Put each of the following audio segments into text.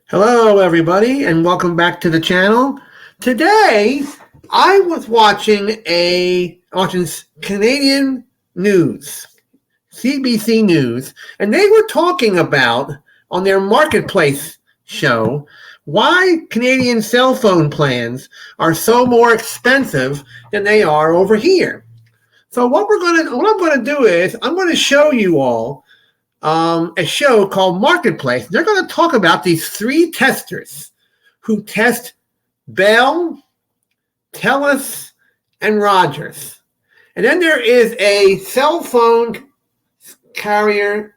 Hello, everybody, and welcome back to the channel. Today, I was watching Canadian news, CBC News, and they were talking about on their marketplace show why Canadian cell phone plans are so more expensive than they are over here. So what I'm gonna do is I'm gonna show you all a show called Marketplace. They're going to talk about these three testers who test Bell, TELUS, and Rogers. And then there is a cell phone carrier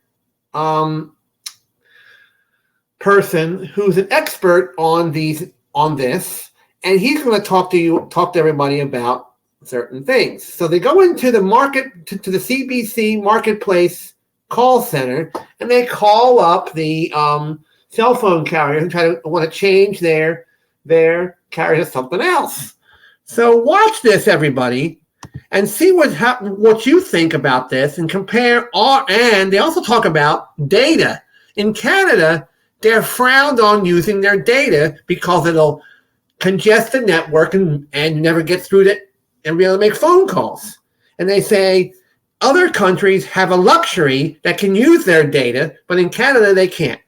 person who's an expert on this, and he's going to talk to everybody about certain things. So they go into the market to the CBC Marketplace call center, and they call up the cell phone carrier and want to change their carrier to something else. So watch this, everybody, and see what you think about this, and compare. And they also talk about data. In Canada, they're frowned on using their data because it'll congest the network and never get through to and be able to make phone calls. And they say other countries have a luxury that can use their data, but in Canada, they can't.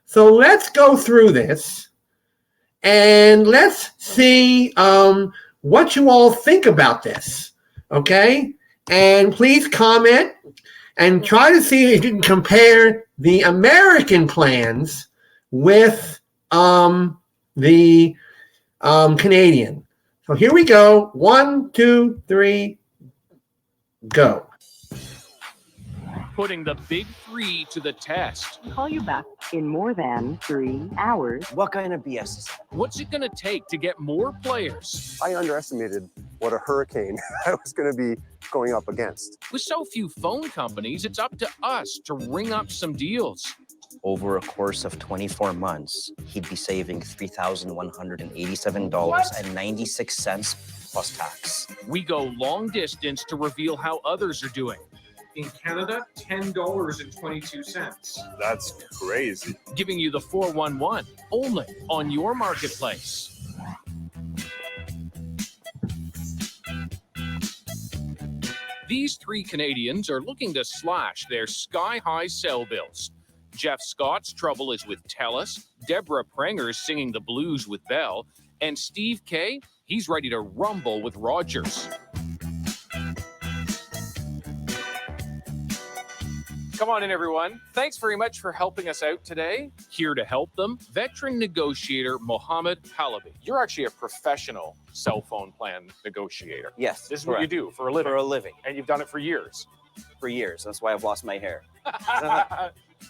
So let's go through this, and let's see what you all think about this, okay? And please comment, and try to see if you can compare the American plans with the Canadian. So here we go. 1, 2, 3, go. Putting the big three to the test. I'll call you back in more than 3 hours. What kind of BS is that? What's it going to take to get more players? I underestimated what a hurricane I was going to be going up against. With so few phone companies, it's up to us to ring up some deals. Over a course of 24 months, he'd be saving $3,187.96 plus tax. We go long distance to reveal how others are doing. In Canada, $10.22. That's crazy. Giving you the 411 only on your marketplace. These three Canadians are looking to slash their sky-high cell bills. Jeff Scott's trouble is with TELUS, Deborah Prenger's singing the blues with Bell, and Steve K, he's ready to rumble with Rogers. Come on in, everyone. Thanks very much for helping us out today. Here to help them, veteran negotiator Mohammed Halabi. You're actually a professional cell phone plan negotiator. Yes, This is what you do for a living. For a living. And you've done it for years. For years. That's why I've lost my hair.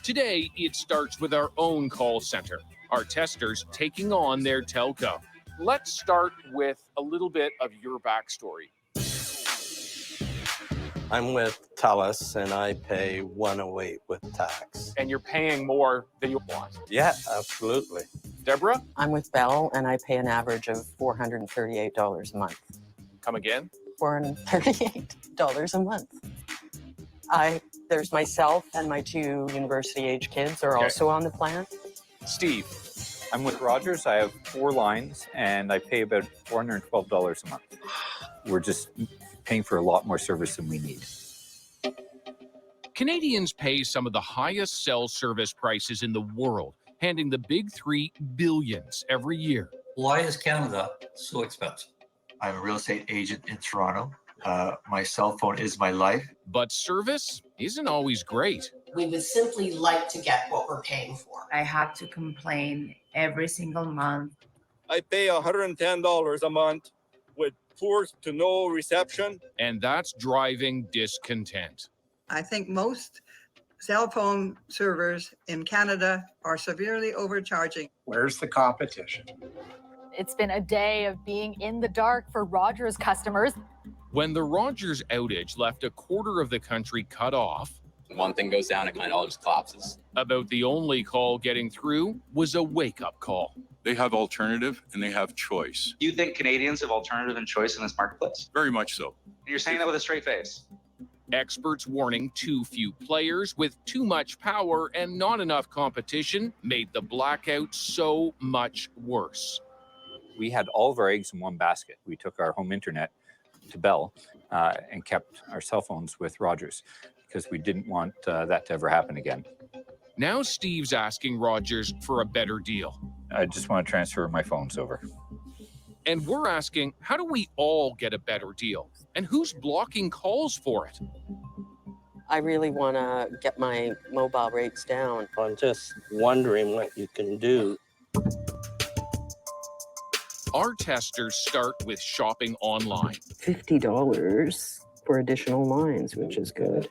Today, it starts with our own call center, our testers taking on their telco. Let's start with a little bit of your backstory. I'm with TELUS and I pay $108 with tax. And you're paying more than you want. Yeah, absolutely. Deborah, I'm with Bell, and I pay an average of $438 a month. come again. $438 a month. There's myself and my 2 university-age kids are also on the plan. Steve, I'm with Rogers. I have 4 lines and I pay about $412 a month. We're just paying for a lot more service than we need. Canadians pay some of the highest cell service prices in the world, handing the big three billions every year. Why is Canada so expensive? I'm a real estate agent in Toronto. My cell phone is my life. But service isn't always great. We would simply like to get what we're paying for. I have to complain every single month. I pay $110 a month with poor to no reception. And that's driving discontent. I think most cell phone servers in Canada are severely overcharging. Where's the competition? It's been a day of being in the dark for Rogers customers. When the Rogers outage left a quarter of the country cut off, one thing goes down, it kind of all just collapses. About the only call getting through was a wake-up call. They have alternative and they have choice. Do you think Canadians have alternative and choice in this marketplace? Very much so. And you're saying that with a straight face. Experts warning too few players with too much power and not enough competition made the blackout so much worse. We had all of our eggs in one basket. We took our home internet to Bell and kept our cell phones with Rogers because we didn't want that to ever happen again. Now Steve's asking Rogers for a better deal. I just want to transfer my phones over. And we're asking, how do we all get a better deal? And who's blocking calls for it? I really want to get my mobile rates down. I'm just wondering what you can do. Our testers start with shopping online. $50 for additional lines, which is good.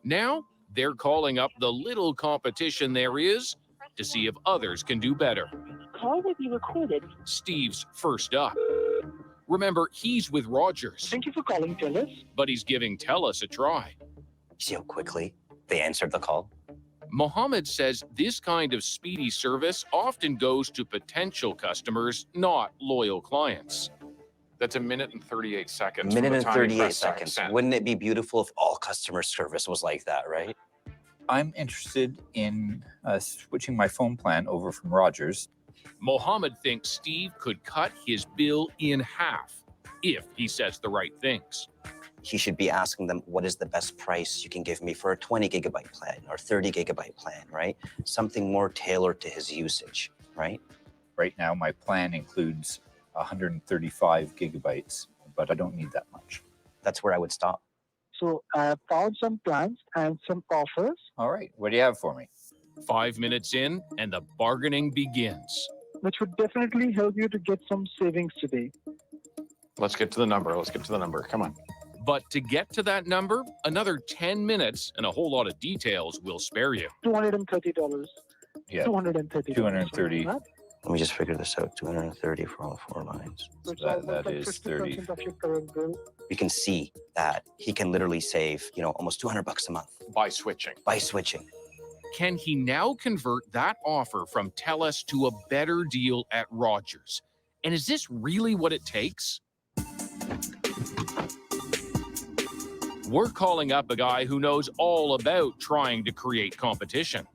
Now they're calling up the little competition there is to see if others can do better. Call will be recorded. Steve's first up. Remember, he's with Rogers. Thank you for calling TELUS. But he's giving TELUS a try. See how quickly they answered the call? Mohammed says this kind of speedy service often goes to potential customers, not loyal clients. That's 1 minute and 38 seconds. Minute from the and time you 38 press seconds. send. Wouldn't it be beautiful if all customer service was like that, right? I'm interested in switching my phone plan over from Rogers. Mohammed thinks Steve could cut his bill in half if he says the right things. He should be asking them, what is the best price you can give me for a 20 gigabyte plan or 30 gigabyte plan, right? Something more tailored to his usage, right? Right now, my plan includes 135 gigabytes, but I don't need that much. That's where I would stop. So I have found some plans and some offers. All right, what do you have for me? 5 minutes in, and the bargaining begins. Which would definitely help you to get some savings today. Let's get to the number. Come on. But to get to that number, another 10 minutes and a whole lot of details will spare you. $230. Yeah, 230. 230. Let me just figure this out. 230 for all 4 lines. That is 30. Of your current bill. You can see that he can literally save, almost $200 a month By switching. by switching. Can he now convert that offer from TELUS to a better deal at Rogers? And is this really what it takes? We're calling up a guy who knows all about trying to create competition.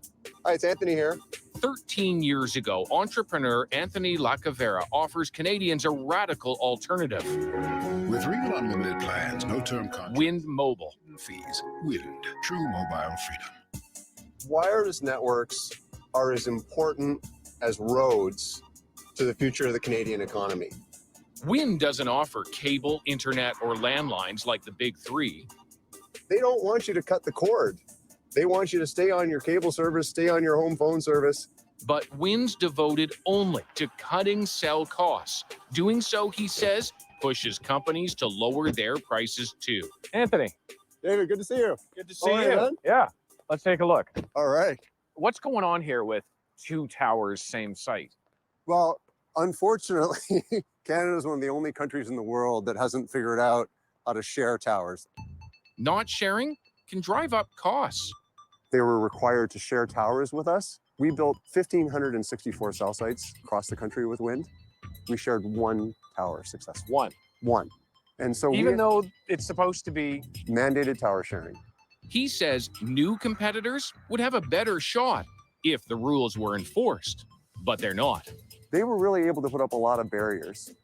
Hi, it's Anthony here. 13 years ago, entrepreneur Anthony Lacavera offers Canadians a radical alternative. With real unlimited plans, no term contract. Wind Mobile. Fees. Wind. True mobile freedom. Wireless networks are as important as roads to the future of the Canadian economy. Wind doesn't offer cable, internet, or landlines like the big three. They don't want you to cut the cord. They want you to stay on your cable service, stay on your home phone service. But Wind's devoted only to cutting cell costs. Doing so, he says, pushes companies to lower their prices too. Anthony, David, good to see you. good to see All right, you. man. Yeah, let's take a look. All right. What's going on here with 2 towers, same site? Well, unfortunately, Canada is one of the only countries in the world that hasn't figured out how to share towers. Not sharing can drive up costs. They were required to share towers with us. We built 1,564 cell sites across the country with Wind. We shared 1 tower successfully. One. And so Even though it's supposed to be mandated tower sharing. He says new competitors would have a better shot if the rules were enforced, but they're not. They were really able to put up a lot of barriers,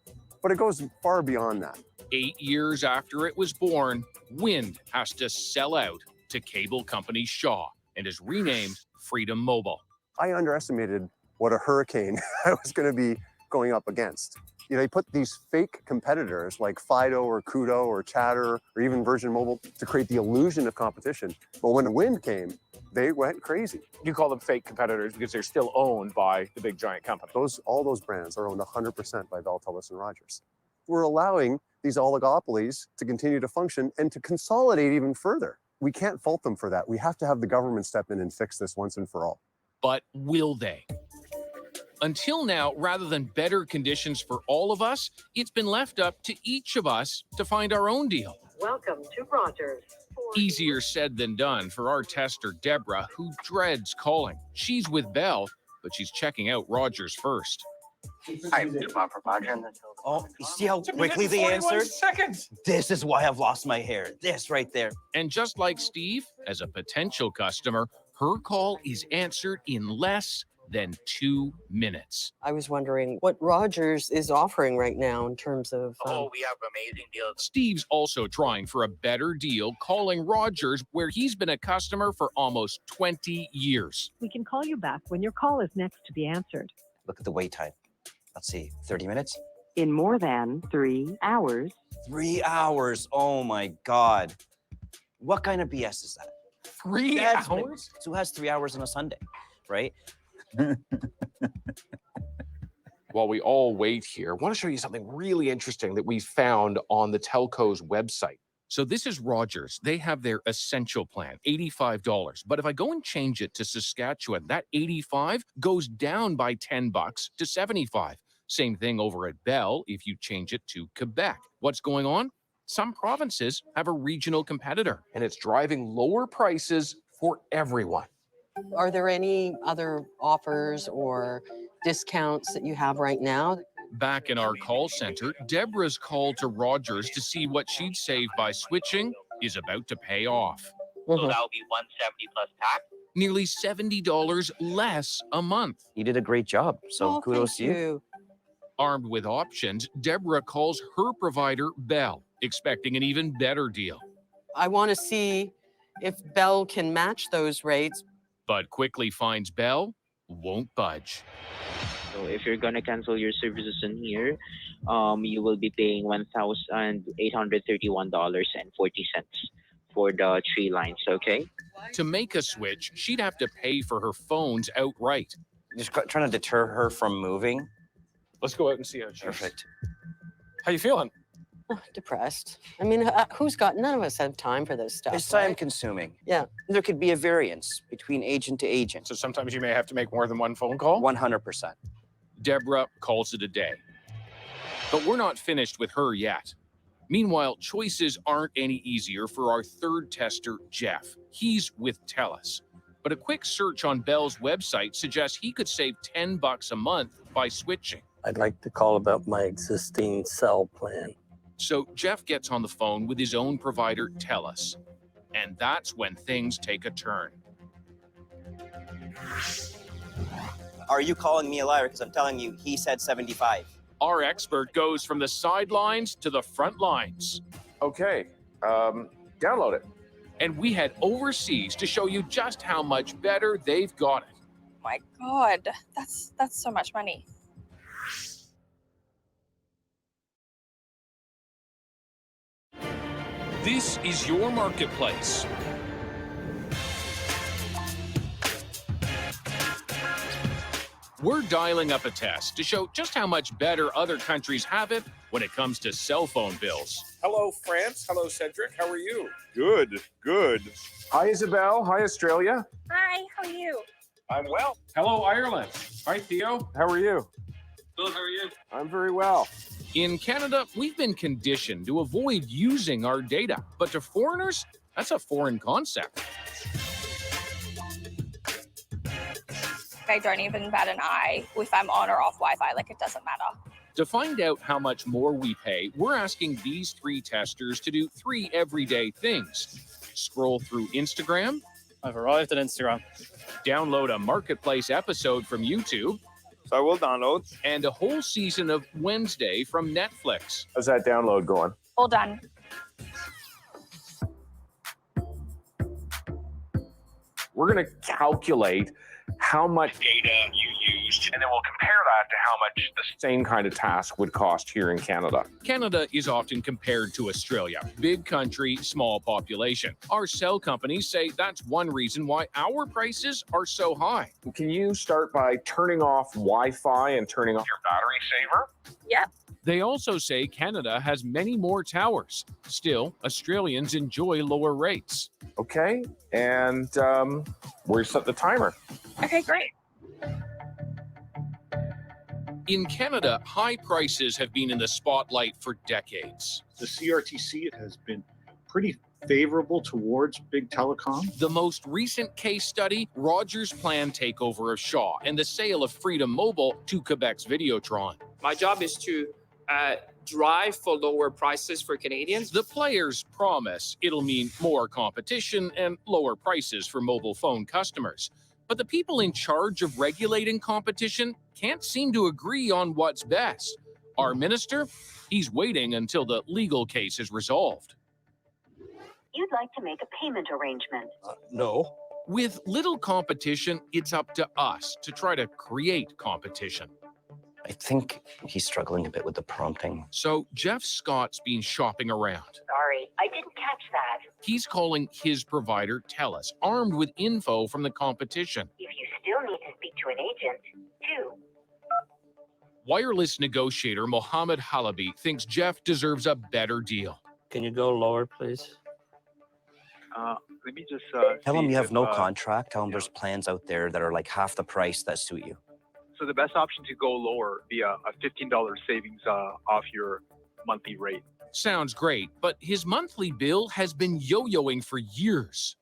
but it goes far beyond that. 8 years after it was born, Wind has to sell out to cable company Shaw and is renamed Freedom Mobile. I underestimated what a hurricane I was going to be going up against. They put these fake competitors like Fido or Koodo or Chatter or even Virgin Mobile to create the illusion of competition. But when Wind came, they went crazy. You call them fake competitors because they're still owned by the big giant company. All those brands are owned 100% by Bell, TELUS, and Rogers. We're allowing these oligopolies to continue to function and to consolidate even further. We can't fault them for that. We have to have the government step in and fix this once and for all. But will they? Until now, rather than better conditions for all of us, it's been left up to each of us to find our own deal. Welcome to Rogers. Easier said than done for our tester, Deborah, who dreads calling. She's with Bell, but she's checking out Rogers first. Oh, you see how quickly they answered? Seconds. This is why I've lost my hair. This right there. And just like Steve, as a potential customer, her call is answered in less than 2 minutes. I was wondering what Rogers is offering right now in terms of. We have amazing deals. Steve's also trying for a better deal, calling Rogers, where he's been a customer for almost 20 years. We can call you back when your call is next to be answered. Look at the wait time. Let's see, 30 minutes? In more than 3 hours. 3 hours. Oh my God. What kind of BS is that? 3 hours? So who has 3 hours on a Sunday, right? While we all wait here, I want to show you something really interesting that we found on the telco's website. So this is Rogers. They have their essential plan, $85. But if I go and change it to Saskatchewan, that $85 goes down by $10 to $75. Same thing over at Bell if you change it to Quebec. What's going on? Some provinces have a regional competitor. And it's driving lower prices for everyone. Are there any other offers or discounts that you have right now? Back in our call center, Deborah's call to Rogers to see what she'd save by switching is about to pay off. So that'll be $170 plus tax. Nearly $70 less a month. You did a great job, so kudos to you. Armed with options, Deborah calls her provider Bell, expecting an even better deal. I want to see if Bell can match those rates. But quickly finds Bell won't budge. So if you're gonna cancel your services in here, you will be paying $1,831.40 for the 3 lines, okay? To make a switch, she'd have to pay for her phones outright. Just trying to deter her from moving. Let's go out and see how she's. Perfect. How you feeling? Depressed. I mean, none of us have time for this stuff. It's time consuming. Yeah. There could be a variance between agent to agent. So sometimes you may have to make more than one phone call? 100%. Deborah calls it a day. But we're not finished with her yet. Meanwhile, choices aren't any easier for our third tester, Jeff. He's with TELUS. But a quick search on Bell's website suggests he could save $10 a month by switching. I'd like to call about my existing cell plan. So Jeff gets on the phone with his own provider, TELUS. And that's when things take a turn. Are you calling me a liar? Because I'm telling you, he said 75. Our expert goes from the sidelines to the front lines. Okay, download it. And we head overseas to show you just how much better they've got it. My God, that's so much money. This is your marketplace. We're dialing up a test to show just how much better other countries have it when it comes to cell phone bills. Hello, France. Hello, Cedric. How are you? Good, good. Hi, Isabel. Hi, Australia. Hi, how are you? I'm well. Hello, Ireland. Hi, Theo. How are you? Good, how are you? I'm very well. In Canada, we've been conditioned to avoid using our data, but to foreigners, that's a foreign concept. I don't even bat an eye if I'm on or off Wi-Fi, like it doesn't matter. To find out how much more we pay, we're asking these 3 testers to do 3 everyday things. Scroll through Instagram. I've arrived at Instagram. Download a Marketplace episode from YouTube. So I will download. And a whole season of Wednesday from Netflix. How's that download going? All done. We're going to calculate how much data you used, and then we'll compare that to how much the same kind of task would cost here in Canada. Canada is often compared to Australia. Big country, small population. Our cell companies say that's one reason why our prices are so high. Can you start by turning off Wi-Fi and turning off your battery saver? Yep. They also say Canada has many more towers. Still, Australians enjoy lower rates. Okay, and we'll set the timer. Okay, great. In Canada, high prices have been in the spotlight for decades. The CRTC has been pretty favorable towards big telecom? The most recent case study, Rogers' planned takeover of Shaw and the sale of Freedom Mobile to Quebec's Videotron. My job is to drive for lower prices for Canadians. The players promise it'll mean more competition and lower prices for mobile phone customers. But the people in charge of regulating competition can't seem to agree on what's best. Our minister, he's waiting until the legal case is resolved. You'd like to make a payment arrangement. No. With little competition, it's up to us to try to create competition. I think he's struggling a bit with the prompting. So Jeff Scott's been shopping around. Sorry, I didn't catch that. He's calling his provider TELUS, armed with info from the competition. If you still need to speak to an agent, too. Wireless negotiator Mohammed Halabi thinks Jeff deserves a better deal. Can you go lower, please? Let me just Tell him see you have if, no contract. Tell him there's plans out there that are like half the price that suit you. So the best option to go lower via a $15 savings off your monthly rate. Sounds great, but his monthly bill has been yo-yoing for years.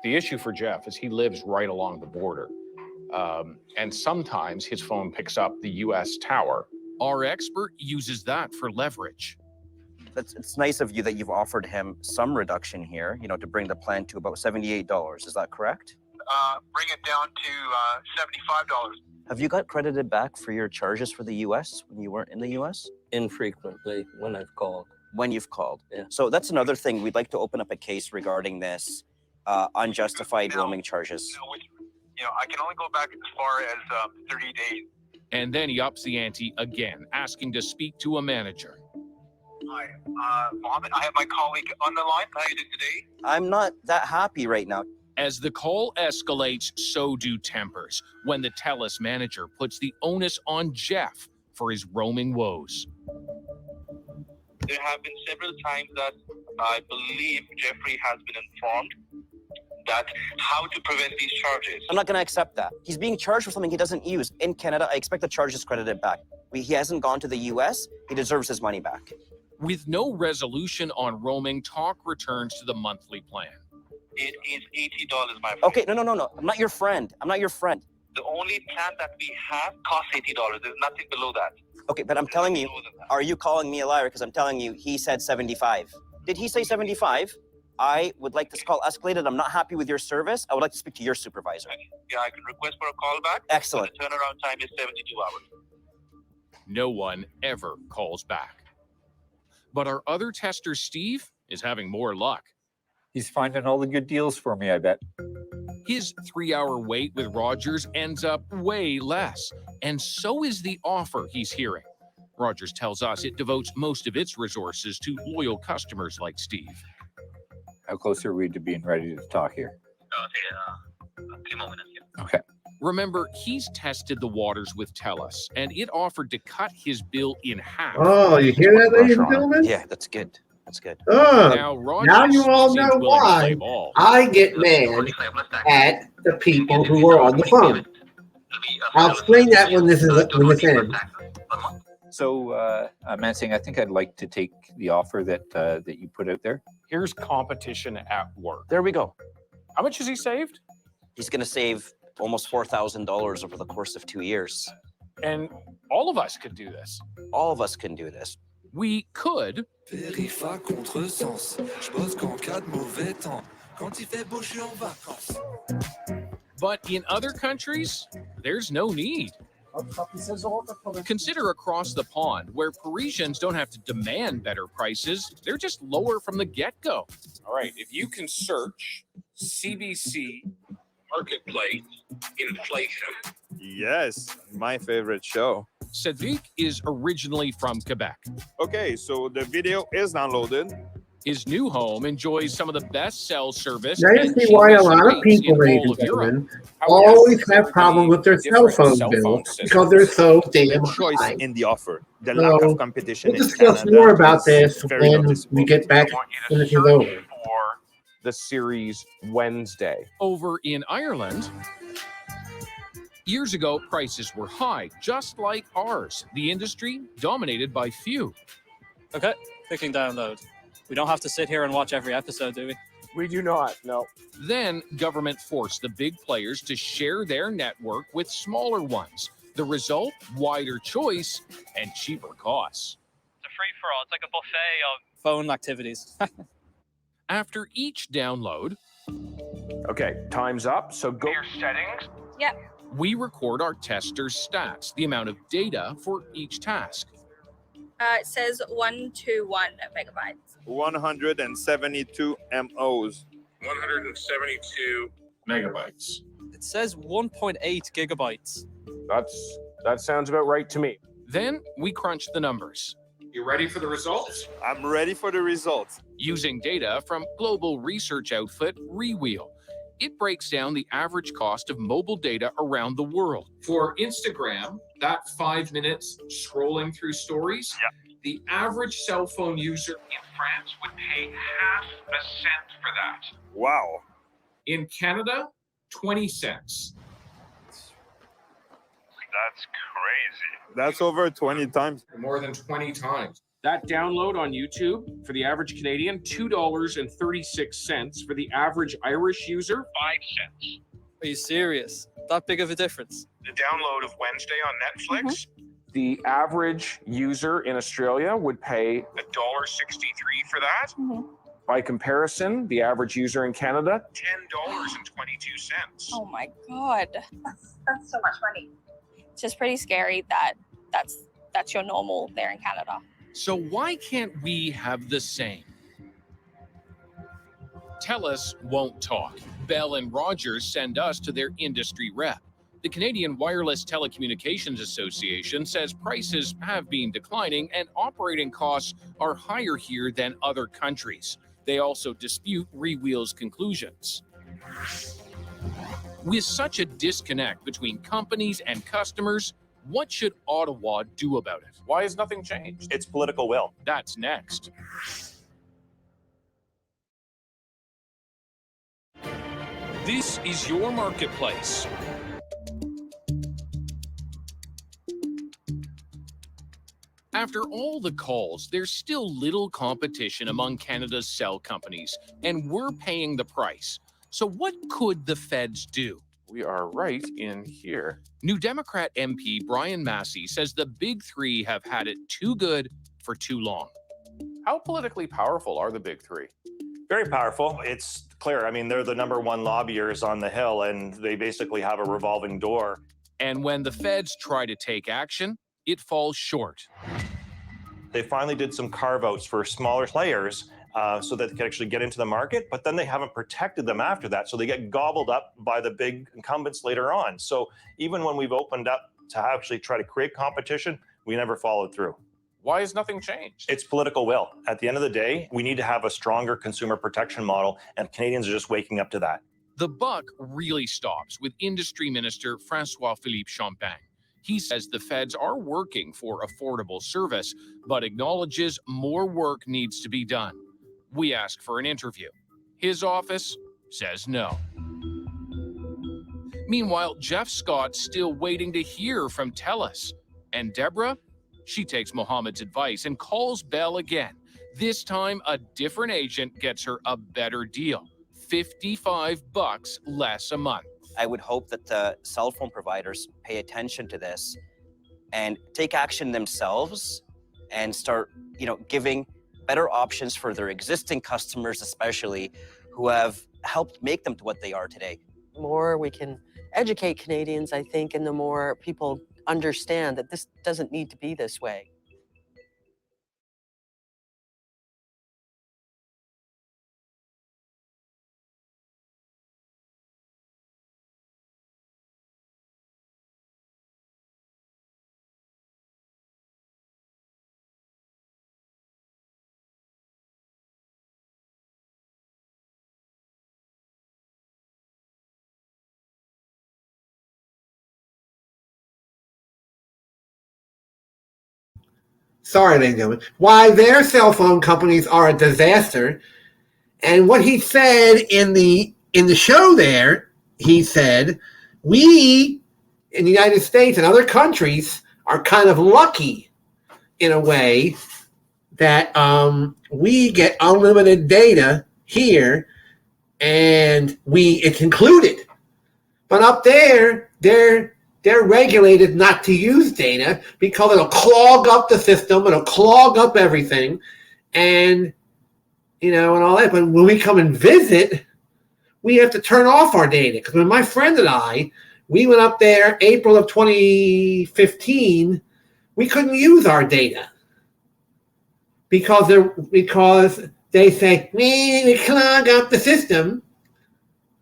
The issue for Jeff is he lives right along the border. And sometimes his phone picks up the U.S. tower. Our expert uses that for leverage. It's nice of you that you've offered him some reduction here, to bring the plan to about $78. Is that correct? Bring it down to $75. Have you got credited back for your charges for the U.S. when you weren't in the U.S.? Infrequently, when I've called. When you've called. Yeah. So that's another thing. We'd like to open up a case regarding this unjustified roaming charges. I can only go back as far as 30 days. And then he ups the ante again, asking to speak to a manager. Hi, Mohammed, I have my colleague on the line. How are you doing today? I'm not that happy right now. As the call escalates, so do tempers when the TELUS manager puts the onus on Jeff for his roaming woes. There have been several times that I believe Jeffrey has been informed that how to prevent these charges. I'm not going to accept that. He's being charged for something he doesn't use. In Canada, I expect the charges credited back. He hasn't gone to the U.S. He deserves his money back. With no resolution on roaming, talk returns to the monthly plan. It is $80, my friend. Okay, no. I'm not your friend. The only plan that we have costs $80. There's nothing below that. Okay, but I'm telling you, are you calling me a liar? Because I'm telling you, he said 75. Did he say 75? I would like this call escalated. I'm not happy with your service. I would like to speak to your supervisor. Yeah, I can request for a call back. Excellent. The turnaround time is 72 hours. No one ever calls back. But our other tester, Steve, is having more luck. He's finding all the good deals for me, I bet. His 3-hour wait with Rogers ends up way less, and so is the offer he's hearing. Rogers tells us it devotes most of its resources to loyal customers like Steve. How close are we to being ready to talk here? A few more minutes. Okay. Remember, he's tested the waters with TELUS, and it offered to cut his bill in half. Oh, you hear that, ladies and gentlemen? Yeah, that's good. That's good. Oh, Rogers now you all seems know willing to play why ball. I get mad at the people who are on the phone. I'll explain that when this ends. So, Mansing, I think I'd like to take the offer that you put out there. Here's competition at work. There we go. How much has he saved? He's going to save almost $4,000 over the course of 2 years. And all of us could do this. All of us can do this. We could. Vérifa contresens. Je bosse qu'en cas de mauvais temps. Quand il fait beau, je suis en vacances. But in other countries, there's no need. Consider across the pond, where Parisians don't have to demand better prices. They're just lower from the get-go. All right, if you can search CBC Marketplace inflation. Yes, my favorite show. Cedric is originally from Quebec. Okay, so the video is downloaded. His new home enjoys some of the best cell service. Now you see why a lot of people, ladies and gentlemen, always have problems with their cell phone bills because they're so damn Choice high. in the offer. The lack of competition We'll in discuss Canada more about is this very when noticeable. we get back when this is over. The series Wednesday. Over in Ireland, years ago, prices were high, just like ours. The industry dominated by few. Okay, clicking download. We don't have to sit here and watch every episode, do we? We do not, no. Then government forced the big players to share their network with smaller ones. The result, wider choice and cheaper costs. It's a free-for-all. It's like a buffet of phone activities. After each download, Okay, time's up. So go your settings. Yep. we record our tester's stats, the amount of data for each task. It says 121 megabytes. 172 MOs. 172 megabytes. It says 1.8 gigabytes. That sounds about right to me. Then we crunch the numbers. You ready for the results? I'm ready for the results. Using data from global research outfit Rewheel. It breaks down the average cost of mobile data around the world. For Instagram, that 5 minutes scrolling through stories, the average cell phone user in France would pay half a cent for that. Wow. In Canada, 20 cents. That's crazy. That's over 20 times. More than 20 times. That download on YouTube for the average Canadian, $2.36. For the average Irish user, 5 cents. Are you serious? That big of a difference? The download of Wednesday on Netflix, the average user in Australia would pay $1.63 for that. By comparison, the average user in Canada, $10.22. Oh my god. That's so much money. It's just pretty scary that that's your normal there in Canada. So why can't we have the same? TELUS won't talk. Bell and Rogers send us to their industry rep. The Canadian Wireless Telecommunications Association says prices have been declining and operating costs are higher here than other countries. They also dispute Rewheel's conclusions. With such a disconnect between companies and customers, what should Ottawa do about it? why has nothing changed? It's political will. That's next. This is your marketplace. After all the calls, there's still little competition among Canada's cell companies, and we're paying the price. So what could the feds do? We are right in here. New Democrat MP Brian Massey says the big three have had it too good for too long. How politically powerful are the big three? Very powerful. It's clear. I mean, they're the number one lobbyers on the Hill, and they basically have a revolving door. And when the feds try to take action, it falls short. They finally did some carve-outs for smaller players so that they can actually get into the market, but then they haven't protected them after that, so they get gobbled up by the big incumbents later on. So even when we've opened up to actually try to create competition, we never followed through. Why has nothing changed? It's political will. At the end of the day, we need to have a stronger consumer protection model, and Canadians are just waking up to that. The buck really stops with Industry Minister François-Philippe Champagne. He says the feds are working for affordable service, but acknowledges more work needs to be done. We ask for an interview. His office says no. Meanwhile, Jeff Scott's still waiting to hear from TELUS. And Deborah? She takes Mohammed's advice and calls Bell again. This time, a different agent gets her a better deal. $55 less a month. I would hope that the cell phone providers pay attention to this and take action themselves and start, giving better options for their existing customers, especially who have helped make them to what they are today. The more we can educate Canadians, I think, and the more people understand that this doesn't need to be this way. Sorry, ladies and gentlemen. Why their cell phone companies are a disaster. And what he said in the show there, he said, we in the United States and other countries are kind of lucky in a way that we get unlimited data here, and it's included. But up there, they're regulated not to use data because it'll clog up the system, it'll clog up everything, and and all that. But when we come and visit, we have to turn off our data. Because when my friend and I, we went up there April of 2015, we couldn't use our data because they say we clog up the system,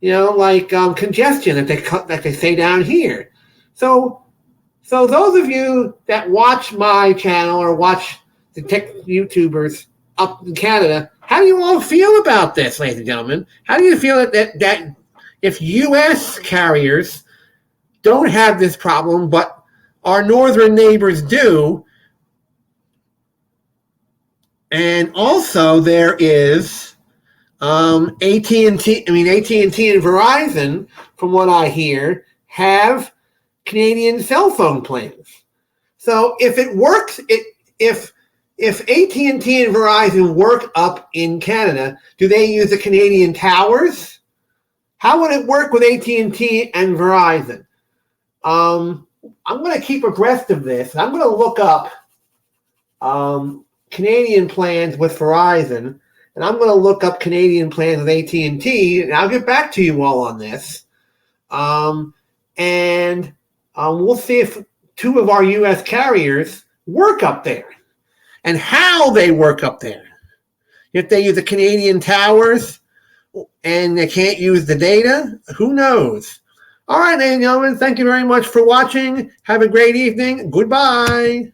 like congestion that they say down here. So those of you that watch my channel or watch the tech YouTubers up in Canada, how do you all feel about this, ladies and gentlemen? How do you feel that if U.S. carriers don't have this problem, but our northern neighbors do? And also there is AT&T. I mean, AT&T and Verizon, from what I hear, have Canadian cell phone plans. So if it works, if AT&T and Verizon work up in Canada, do they use the Canadian towers? How would it work with AT&T and Verizon? I'm going to keep abreast of this. I'm going to look up Canadian plans with Verizon, and I'm going to look up Canadian plans with AT&T, and I'll get back to you all on this. We'll see if two of our U.S. carriers work up there and how they work up there. If they use the Canadian towers and they can't use the data, who knows? All right, ladies and gentlemen, thank you very much for watching. Have a great evening. Goodbye.